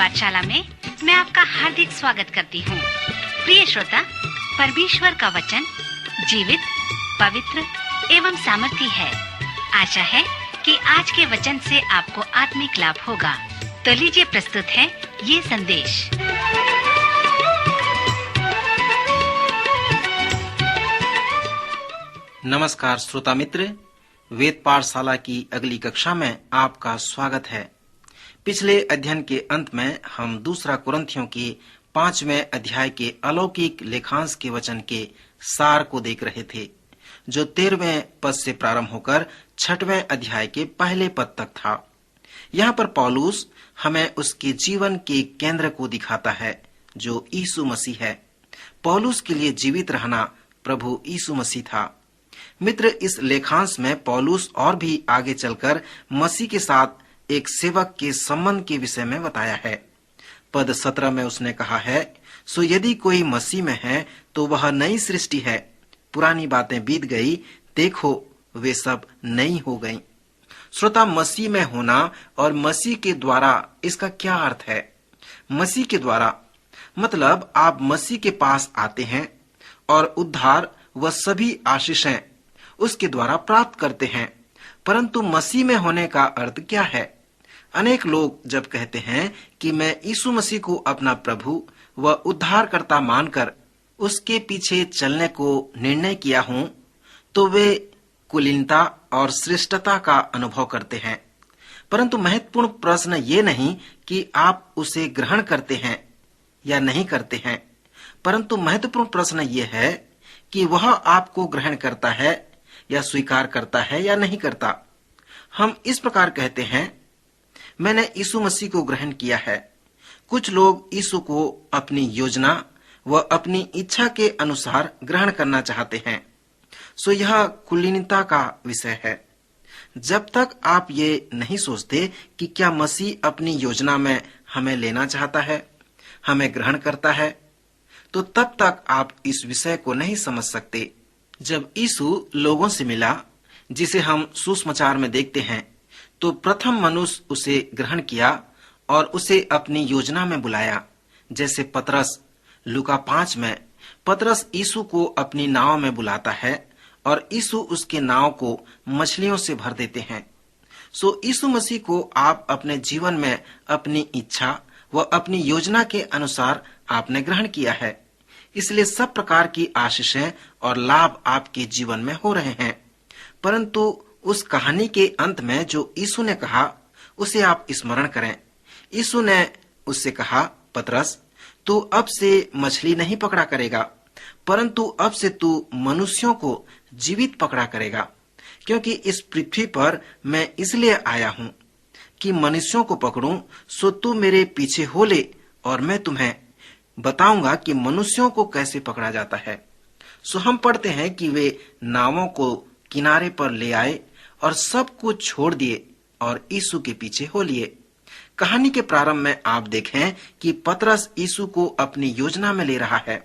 पाठशाला में मैं आपका हार्दिक स्वागत करती हूँ। प्रिय श्रोता, परमेश्वर का वचन जीवित, पवित्र एवं सामर्थी है। आशा है कि आज के वचन से आपको आत्मिक लाभ होगा। तो लीजिए प्रस्तुत है ये संदेश। नमस्कार श्रोता मित्र, वेद पाठशाला की अगली कक्षा में आपका स्वागत है। पिछले अध्ययन के अंत में हम दूसरा कुरिन्थियों के 5वें अध्याय के अलौकिक लेखांश के वचन के सार को देख रहे थे, जो 13वें पद से प्रारंभ होकर 6वें अध्याय के पहले पद तक था। यहाँ पर पौलुस हमें उसके जीवन के केंद्र को दिखाता है, जो यीशु मसीह है। पौलुस के लिए जीवित रहना प्रभु यीशु मसीह था। मित्र, इस लेखांश में पौलुस और भी आगे चलकर मसीह के साथ एक सेवक के संबंध के विषय में बताया है। पद 17 में उसने कहा है, सो यदि कोई मसीह में है तो वह नई सृष्टि है, पुरानी बातें बीत गई, देखो वे सब नई हो गईं। श्रोता, मसीह में होना और मसीह के द्वारा, इसका क्या अर्थ है? मसीह के द्वारा मतलब आप मसीह के पास आते हैं और उद्धार व सभी आशीषें उसके द्वारा प्राप्त करते हैं। परंतु मसीह में होने का अर्थ क्या है? अनेक लोग जब कहते हैं कि मैं यीशु मसीह को अपना प्रभु व उद्धारकर्ता मानकर उसके पीछे चलने को निर्णय किया हूं, तो वे कुलीनता और श्रेष्ठता का अनुभव करते हैं। परंतु महत्वपूर्ण प्रश्न ये नहीं कि आप उसे ग्रहण करते हैं या नहीं करते हैं, परंतु महत्वपूर्ण प्रश्न ये है कि वह आपको ग्रहण करता है या स्वीकार करता है या नहीं करता। हम इस प्रकार कहते हैं, मैंने यीशु मसीह को ग्रहण किया है। कुछ लोग यीशु को अपनी योजना व अपनी इच्छा के अनुसार ग्रहण करना चाहते हैं। सो यह कुलीनता का विषय है। जब तक आप ये नहीं सोचते कि क्या मसीह अपनी योजना में हमें लेना चाहता है, हमें ग्रहण करता है, तो तब तक आप इस विषय को नहीं समझ सकते। जब यीशु लोगों से मिला, जिसे हम सुसमाचार में देखते हैं, तो प्रथम मनुष्य उसे ग्रहण किया और उसे अपनी योजना में बुलाया। जैसे पतरस लूका 5 में पतरस यीशु को अपनी नाव में बुलाता है और यीशु उसके नाव को मछलियों से भर देते हैं। सो यीशु मसीह को आप अपने जीवन में अपनी इच्छा व अपनी योजना के अनुसार आपने ग्रहण किया है। इसलिए सब प्रकार की आशीषें और लाभ आपके जीवन में हो रहे हैं। परंतु उस कहानी के अंत में जो यीशु ने कहा, उसे आप स्मरण करें। यीशु ने उससे कहा, पतरस, तू अब से मछली नहीं पकड़ा करेगा, परंतु अब से तू मनुष्यों को जीवित पकड़ा करेगा, क्योंकि इस पृथ्वी पर मैं इसलिए आया हूं कि मनुष्यों को पकड़ूं। सो तू मेरे पीछे हो ले और मैं तुम्हें बताऊंगा कि मनुष्यों को कैसे पकड़ा जाता है। सो हम पढ़ते हैं कि वे नावों को किनारे पर ले आए और सब कुछ छोड़ दिए और यीशु के पीछे हो लिए। कहानी के प्रारंभ में आप देखें कि पतरस यीशु को अपनी योजना में ले रहा है,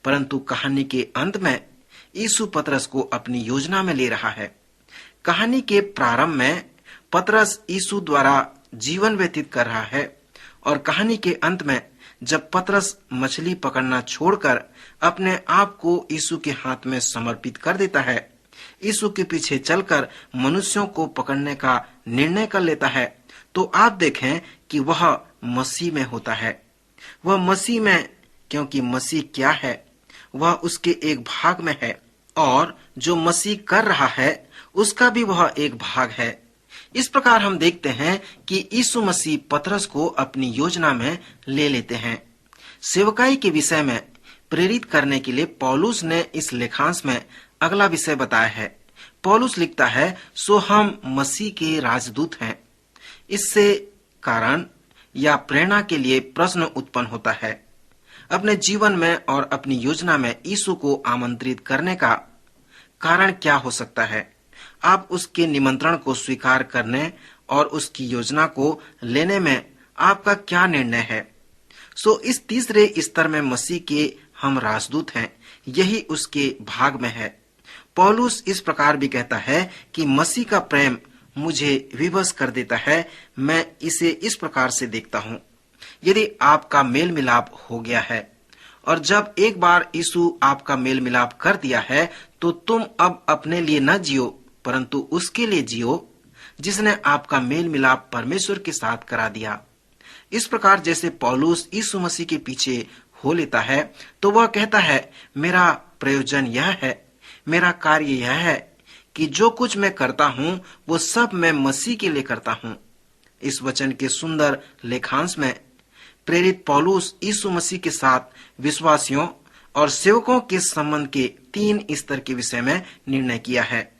परंतु कहानी के अंत में यीशु पतरस को अपनी योजना में ले रहा है। कहानी के प्रारंभ में पतरस यीशु द्वारा जीवन व्यतीत कर रहा है और कहानी के अंत में जब पतरस मछली पकड़ना छोड़कर अपने आप को यीशु के हाथ में समर्पित कर देता है, यीशु के पीछे चलकर मनुष्यों को पकड़ने का निर्णय कर लेता है, तो आप देखें कि वह मसीह में होता है। वह मसीह में, क्योंकि मसीह क्या है, वह उसके एक भाग में है और जो मसीह कर रहा है उसका भी वह एक भाग है। इस प्रकार हम देखते हैं कि यीशु मसीह पतरस को अपनी योजना में ले लेते हैं। सेवकाई के विषय में प्रेरित करने के लिए पौलुस ने इस लेखांश में अगला विषय बताया है। पौलुस लिखता है, सो हम मसीह के राजदूत हैं। इससे कारण या प्रेरणा के लिए प्रश्न उत्पन्न होता है। अपने जीवन में और अपनी योजना में यीशु को आमंत्रित करने का कारण क्या हो सकता है? आप उसके निमंत्रण को स्वीकार करने और उसकी योजना को लेने में आपका क्या निर्णय है? सो इस तीसरे स्तर में मसीह के हम राजदूत हैं, यही उसके भाग में है। पौलुस इस प्रकार भी कहता है कि मसीह का प्रेम मुझे विवश कर देता है। मैं इसे इस प्रकार से देखता हूँ यदि आपका मेल मिलाप हो गया है और जब एक बार यीशु आपका मेल मिलाप कर दिया है तो तुम अब अपने लिए न जियो परंतु उसके लिए जियो जिसने आपका मेल मिलाप परमेश्वर के साथ करा दिया। इस प्रकार जैसे पौलुस यीशु मसीह के पीछे हो लेता है तो वह कहता है, मेरा प्रयोजन यह है, मेरा कार्य यह है कि जो कुछ मैं करता हूँ वो सब मैं मसीह के लिए करता हूँ। इस वचन के सुंदर लेखांश में प्रेरित पौलुस यीशु मसीह के साथ विश्वासियों और सेवकों के संबंध के 3 स्तर के विषय में निर्णय किया है।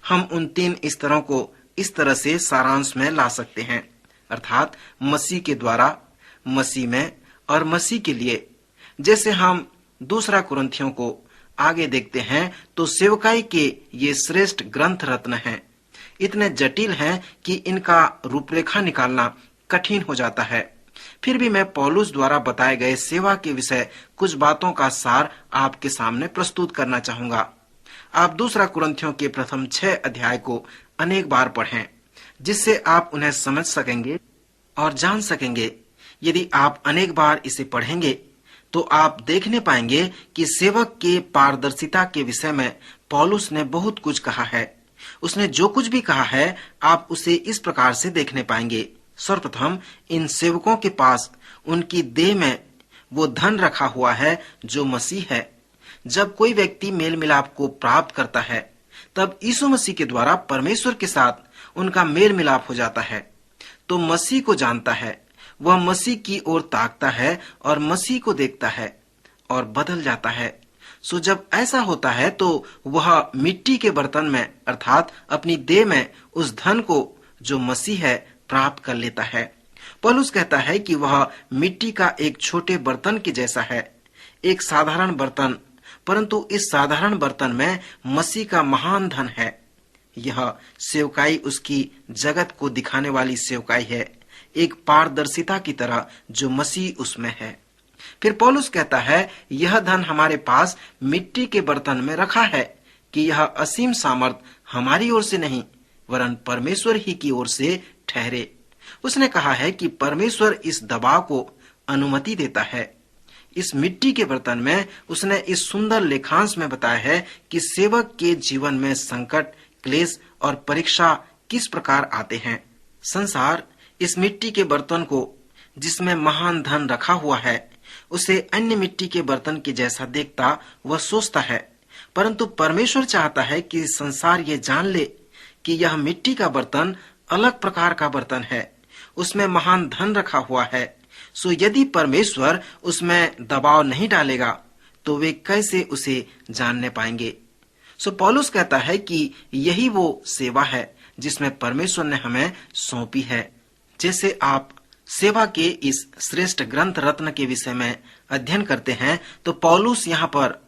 हम उन 3 स्तरों को इस तरह से सारांश में ला सकते हैं, अर्थात मसीह के द्वारा, मसीह में और मसीह के लिए। जैसे हम 2 कुरिन्थियों को आगे देखते हैं तो सेवकाई के ये श्रेष्ठ ग्रंथ रत्न हैं, इतने जटिल हैं कि इनका रूपरेखा निकालना कठिन हो जाता है। फिर भी मैं पौलुस द्वारा बताए गए सेवा के विषय कुछ बातों का सार आपके सामने प्रस्तुत करना चाहूंगा। आप 2 कुरिन्थियों के प्रथम 6 अध्याय को अनेक बार पढ़ें, जिससे आप उन्हें समझ सकेंगे और जान सकेंगे। यदि आप अनेक बार इसे पढ़ेंगे तो आप देखने पाएंगे कि सेवक के पारदर्शिता के विषय में पौलुस ने बहुत कुछ कहा है। उसने जो कुछ भी कहा है आप उसे इस प्रकार से देखने पाएंगे। सर्वप्रथम इन सेवकों के पास उनकी देह में वो धन रखा हुआ है जो मसीह है। जब कोई व्यक्ति मेल मिलाप को प्राप्त करता है तब यीशु मसीह के द्वारा परमेश्वर के साथ उनका मेल मिलाप हो जाता है, तो मसीह को जानता है, वह मसीह की ओर ताकता है और मसीह को देखता है और बदल जाता है। सो जब ऐसा होता है तो वह मिट्टी के बर्तन में अर्थात अपनी देह में उस धन को जो मसीह है प्राप्त कर लेता है। पौलुस कहता है कि वह मिट्टी का एक छोटे बर्तन के जैसा है, एक साधारण बर्तन, परंतु इस साधारण बर्तन में मसीह का महान धन है। यह सेवकाई उसकी जगत को दिखाने वाली सेवकाई है, एक पारदर्शिता की तरह जो मसीह उसमें है। फिर पौलुस कहता है, यह धन हमारे पास मिट्टी के बर्तन में रखा है कि यह असीम सामर्थ हमारी ओर से नहीं वरन परमेश्वर ही की ओर से ठहरे। उसने कहा है कि परमेश्वर इस दबाव को अनुमति देता है। इस मिट्टी के बर्तन में उसने इस सुंदर लेखांश में बताया है कि सेवक के जीवन में संकट, क्लेश और परीक्षा किस प्रकार आते हैं। संसार इस मिट्टी के बर्तन को जिसमें महान धन रखा हुआ है उसे अन्य मिट्टी के बर्तन के जैसा देखता व सोचता है, परंतु परमेश्वर चाहता है कि संसार ये जान ले कि यह मिट्टी का बर्तन अलग प्रकार का बर्तन है, उसमें महान धन रखा हुआ है। सो यदि परमेश्वर उसमें दबाव नहीं डालेगा तो वे कैसे उसे जानने पाएंगे। सो पौलुस कहता है कि यही वो सेवा है जिसमें परमेश्वर ने हमें सौंपी है। जैसे आप सेवा के इस श्रेष्ठ ग्रंथ रत्न के विषय में अध्ययन करते हैं तो पौलुस यहाँ पर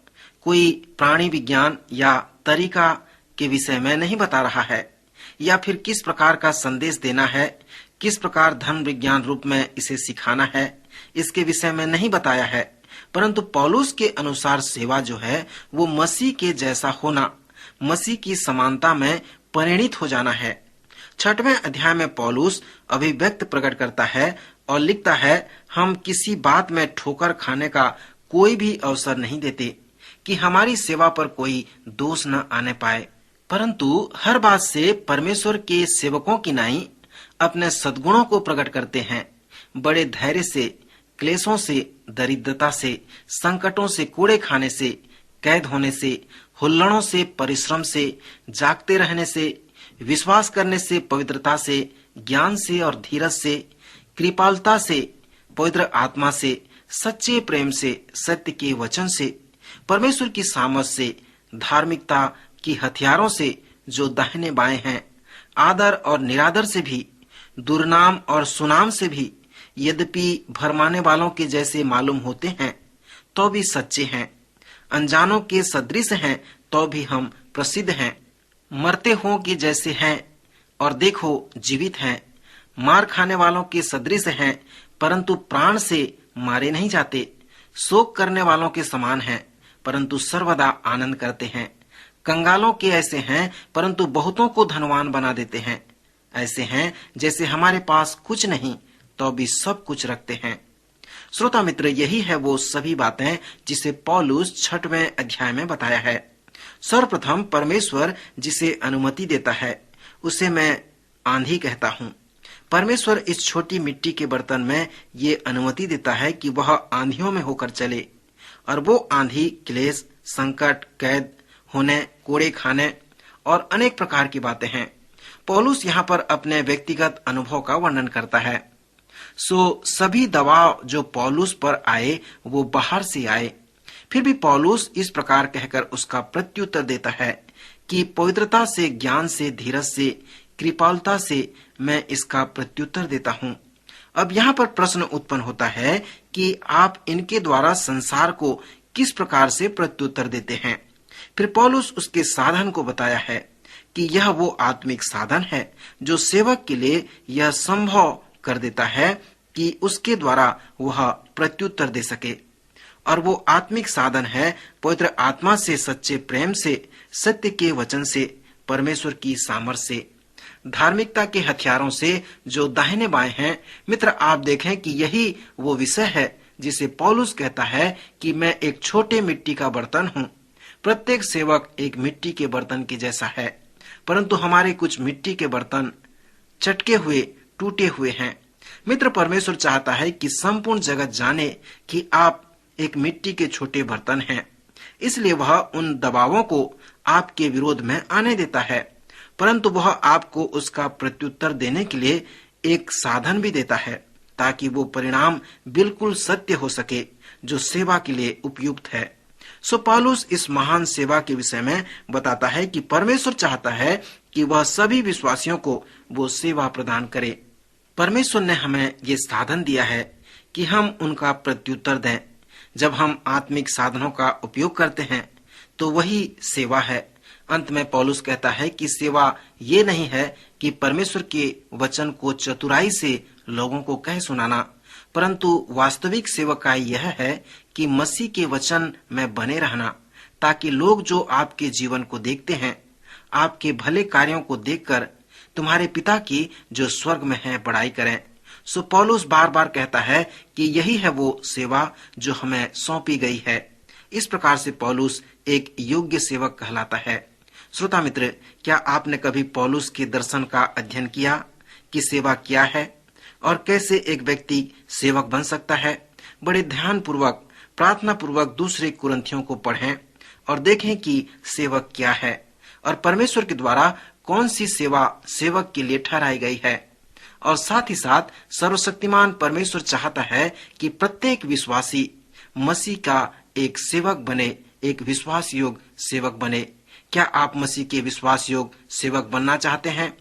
कोई प्राणी विज्ञान या तरीका के विषय में नहीं बता रहा है या फिर किस प्रकार का संदेश देना है, किस प्रकार धर्म विज्ञान रूप में इसे सिखाना है, इसके विषय में नहीं बताया है, परंतु पौलुस के अनुसार सेवा जो है वो मसीह के जैसा होना, मसीह की समानता में परिणित हो जाना है। 6वें अध्याय में पौलुस अभिव्यक्त प्रकट करता है और लिखता है, हम किसी बात में ठोकर खाने का कोई भी अवसर नहीं देते कि हमारी सेवा पर कोई दोष न आने पाए, परंतु हर बात से परमेश्वर के सेवकों की नाई अपने सद्गुणों को प्रकट करते हैं। बड़े धैर्य से, क्लेशों से, दरिद्रता से, संकटों से, कूड़े खाने से, कैद होने से, हुल्लड़ों से, परिश्रम से, जागते रहने से, विश्वास करने से, पवित्रता से, ज्ञान से और धीरज से, कृपालुता से, पवित्र आत्मा से, सच्चे प्रेम से, सत्य के वचन से, परमेश्वर की सामर्थ से, धार्मिकता की हथियारों से जो दाहिने बाएं हैं, आदर और निरादर से भी, दुर्नाम और सुनाम से भी, यद्यपि भरमाने वालों के जैसे मालूम होते हैं तो भी सच्चे हैं, अनजानों के सदृश हैं तो भी हम प्रसिद्ध हैं, मरते हों के जैसे हैं और देखो जीवित हैं, मार खाने वालों के सदृश हैं परंतु प्राण से मारे नहीं जाते, शोक करने वालों के समान हैं परंतु सर्वदा आनंद करते हैं, कंगालों के ऐसे हैं परंतु बहुतों को धनवान बना देते हैं, ऐसे हैं जैसे हमारे पास कुछ नहीं तो भी सब कुछ रखते हैं। श्रोता मित्र, यही है वो सभी बातें जिसे पौलुस 6वें अध्याय में बताया है। सर्वप्रथम परमेश्वर जिसे अनुमति देता है उसे मैं आंधी कहता हूँ। परमेश्वर इस छोटी मिट्टी के बर्तन में ये अनुमति देता है कि वह आंधियों में होकर चले, और वो आंधी क्लेश, संकट, कैद होने, कोड़े खाने और अनेक प्रकार की बातें हैं। पौलुस यहाँ पर अपने व्यक्तिगत अनुभव का वर्णन करता है। सभी दबाव जो पौलुस पर आए वो बाहर से आए, फिर भी पौलुस इस प्रकार कहकर उसका प्रत्युत्तर देता है कि पवित्रता से, ज्ञान से, धीरज से, कृपालुता से मैं इसका प्रत्युत्तर देता हूँ। अब यहाँ पर प्रश्न उत्पन्न होता है कि आप इनके द्वारा संसार को किस प्रकार से प्रत्युत्तर देते हैं। फिर पौलुस उसके साधन को बताया है कि यह वो आत्मिक साधन है जो सेवक के लिए यह संभव कर देता है कि उसके द्वारा वह प्रत्युत्तर दे सके। और वो आत्मिक साधन है पवित्र आत्मा से, सच्चे प्रेम से, सत्य के वचन से, परमेश्वर की सामर्थ्य से, धार्मिकता के हथियारों से जो दाहिने बाएं हैं। मित्र, आप देखें कि यही वो विषय है जिसे पौलुस कहता है कि मैं एक छोटे मिट्टी का बर्तन हूँ। प्रत्येक सेवक एक मिट्टी के बर्तन के जैसा है, परंतु हमारे कुछ मिट्टी के बर्तन चटके हुए, टूटे हुए हैं। मित्र, परमेश्वर चाहता है कि संपूर्ण जगत जाने कि आप एक मिट्टी के छोटे बर्तन हैं। इसलिए वह उन दबावों को आपके विरोध में आने देता है, परंतु वह आपको उसका प्रत्युत्तर देने के लिए एक साधन भी देता है ताकि वो परिणाम बिल्कुल सत्य हो सके जो सेवा के लिए उपयुक्त है। पौलुस इस महान सेवा के विषय में बताता है कि परमेश्वर चाहता है कि वह सभी विश्वासियों को वो सेवा प्रदान करे। परमेश्वर ने हमें ये साधन दिया है कि हम उनका प्रत्युत्तर दें। जब हम आत्मिक साधनों का उपयोग करते हैं तो वही सेवा है। अंत में पौलुस कहता है कि सेवा ये नहीं है कि परमेश्वर के वचन को चतुराई से लोगों को कह सुनाना, परंतु वास्तविक सेवकाई यह है कि मसीह के वचन में बने रहना, ताकि लोग जो आपके जीवन को देखते हैं, आपके भले कार्यों को देखकर तुम्हारे पिता की जो स्वर्ग में है बड़ाई करें। पौलुस बार बार कहता है कि यही है वो सेवा जो हमें सौंपी गई है। इस प्रकार से पौलुस एक योग्य सेवक कहलाता है। श्रोता मित्र, क्या आपने कभी पौलुस के दर्शन का अध्ययन किया कि सेवा क्या है और कैसे एक व्यक्ति सेवक बन सकता है? बड़े ध्यान पूर्वक, प्रार्थना पूर्वक दूसरे कुरिन्थियों को पढ़ें और देखें कि सेवक क्या है और परमेश्वर के द्वारा कौन सी सेवा सेवक के लिए ठहराई गई है। और साथ ही साथ सर्वशक्तिमान परमेश्वर चाहता है कि प्रत्येक विश्वासी मसीह का एक सेवक बने, एक विश्वास योग्य सेवक बने। क्या आप मसीह के विश्वास योग्य सेवक बनना चाहते हैं?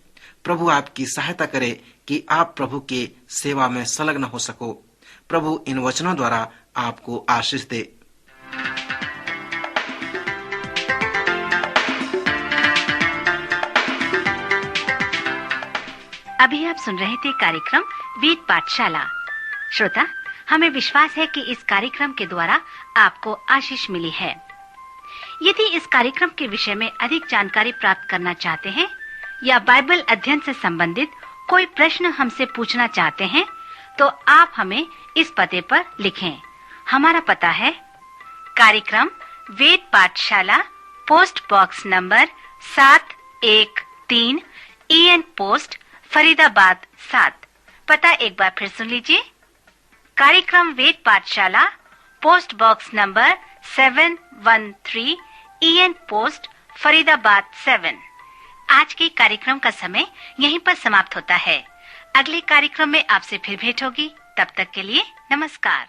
प्रभु आपकी सहायता करे कि आप प्रभु के सेवा में संलग्न हो सको। प्रभु इन वचनों द्वारा आपको आशीष दे। अभी आप सुन रहे थे कार्यक्रम वेद पाठशाला। श्रोता, हमें विश्वास है कि इस कार्यक्रम के द्वारा आपको आशीष मिली है। यदि इस कार्यक्रम के विषय में अधिक जानकारी प्राप्त करना चाहते हैं या बाइबल अध्ययन से संबंधित कोई प्रश्न हमसे पूछना चाहते हैं, तो आप हमें इस पते पर लिखें। हमारा पता है कार्यक्रम वेद पाठशाला, post box number 713, EN post, Faridabad 7। पता एक बार फिर सुन लीजिए। कार्यक्रम वेद पाठशाला, post box number 713, EN post, Faridabad 7। आज के कार्यक्रम का समय यहीं पर समाप्त होता है। अगले कार्यक्रम में आपसे फिर भेंट होगी। तब तक के लिए नमस्कार।